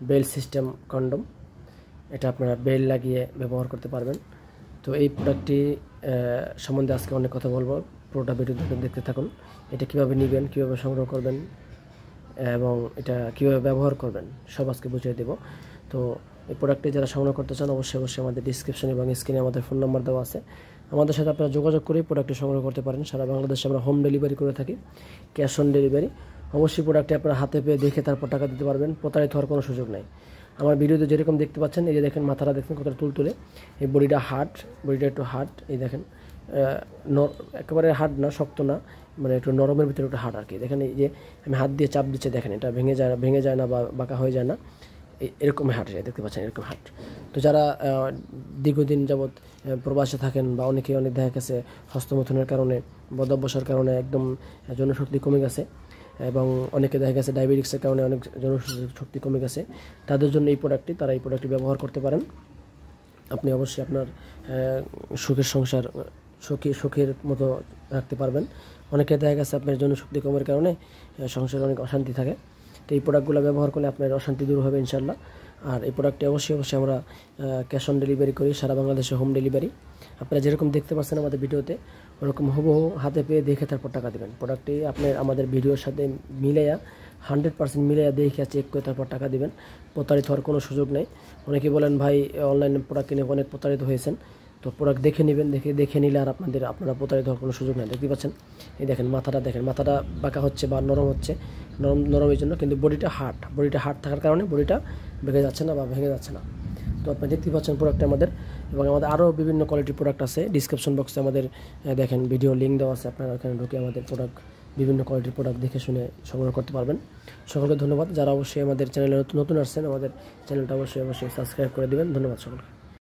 Bell system condom. এটা আপনারা bell লাগিয়ে ব্যবহার করতে পারবেন। তো এই প্রোডাক্টটি সম্বন্ধে আজকে অনেক কথা বলবো, পুরোটা ভিডিও দেখতে থাকুন। এটা কীভাবে নেবেন, কীভাবে সংগ্রহ করবেন এবং এটা কীভাবে ব্যবহার করবেন সব আজকে বুঝিয়ে দেব। তো এই প্রোডাক্টটি যারা সংগ্রহ করতে চান অবশ্যই আমাদের ডিসক্রিপশন এবং স্ক্রিনে আমাদের ফোন নাম্বার দেওয়া আছে। আমাদের সাথে আপনারা যোগাযোগ করে প্রোডাক্টটি সংগ্রহ করতে পারেন। সারা বাংলাদেশে আমরা হোম ডেলিভারি করে থাকি, ক্যাশ অন ডেলিভারি। অবশ্যই প্রোডাক্টটি আপনারা হাতে পেয়ে দেখে তারপর টাকা দিতে পারবেন, প্রতারিত হওয়ার কোনো সুযোগ নেই। আমার ভিডিওতে যেরকম দেখতে পাচ্ছেন, এই যে দেখেন মাথাটা দেখছেন কতটা তুলতুলে, এই বডিটা হার্ড, বডিটা একটু হার্ড, এই দেখেন একেবারে হার্ড না, শক্ত না, মানে একটু নরমের ভিতরে একটু হার্ড আর কি। দেখেন এই যে আমি হাত দিয়ে চাপ দিচ্ছি, দেখেন এটা ভেঙে যায় না বা বাঁকা হয়ে যায় না, এরকম হার্ট দেখতে পাচ্ছেন, এরকম হার্ট। তো যারা দীর্ঘদিন যাবৎ প্রবাসে থাকেন বা অনেক দেখা গেছে হস্তমৈথুনের কারণে, বদভ্যাসের কারণে একদম জনশক্তি কমে গেছে এবং অনেকে দেখা গেছে ডায়াবেটিক্সের কারণে অনেক জনশক্তি কমে গেছে, তাদের জন্য তারা এই প্রোডাক্টটি ব্যবহার করতে পারেন। আপনি অবশ্যই আপনার সুখের সংসার সুখের মতো রাখতে পারবেন। অনেকে দেখা গেছে আপনার জনশক্তি কমের কারণে সংসারে অনেক অশান্তি থাকে। তো এই প্রোডাক্টগুলো ব্যবহার করলে আপনার অশান্তি দূর হবে ইনশাল্লাহ। আর এই প্রোডাক্টটি অবশ্যই আমরা ক্যাশ অন ডেলিভারি করি, সারা বাংলাদেশে হোম ডেলিভারি। আপনারা যেরকম দেখতে পাচ্ছেন আমাদের ভিডিওতে, ওরকম হুবহু হাতে পেয়ে দেখে তারপর টাকা দেবেন। প্রোডাক্টটি আপনার আমাদের ভিডিওর সাথে মিলাইয়া 100% মিলাইয়া দেখে চেক করে তারপর টাকা দেবেন। প্রতারিত হওয়ার কোনো সুযোগ নেই। অনেকে বলেন ভাই অনলাইনে প্রোডাক্ট কিনে অনেক প্রতারিত হয়েছেন, তো প্রোডাক্ট দেখে নেবেন, দেখে নিলে আর আপনারা প্রতারিত হওয়ার কোনো সুযোগ নেই। দেখতে পাচ্ছেন এই দেখেন মাথাটা বাঁকা হচ্ছে বা নরম হচ্ছে, নরমের জন্য, কিন্তু বডিটা হার্ড থাকার কারণে বডিটা ভেঙে যাচ্ছে না বা ভেঙে যাচ্ছে না। তো আপনি দেখতে পাচ্ছেন প্রোডাক্টটা আমাদের, এবং আমাদের আরও বিভিন্ন কোয়ালিটির প্রোডাক্ট আছে। ডিসক্রিপশন বক্সে আমাদের দেখেন ভিডিও লিঙ্ক দেওয়া আছে, আপনারা ওখানে ঢুকে আমাদের বিভিন্ন কোয়ালিটির প্রোডাক্ট দেখে শুনে সংগ্রহ করতে পারবেন। সকলকে ধন্যবাদ। যারা অবশ্যই আমাদের চ্যানেলে নতুন আসছেন, আমাদের চ্যানেলটা অবশ্যই সাবস্ক্রাইব করে দেবেন। ধন্যবাদ সকলকে।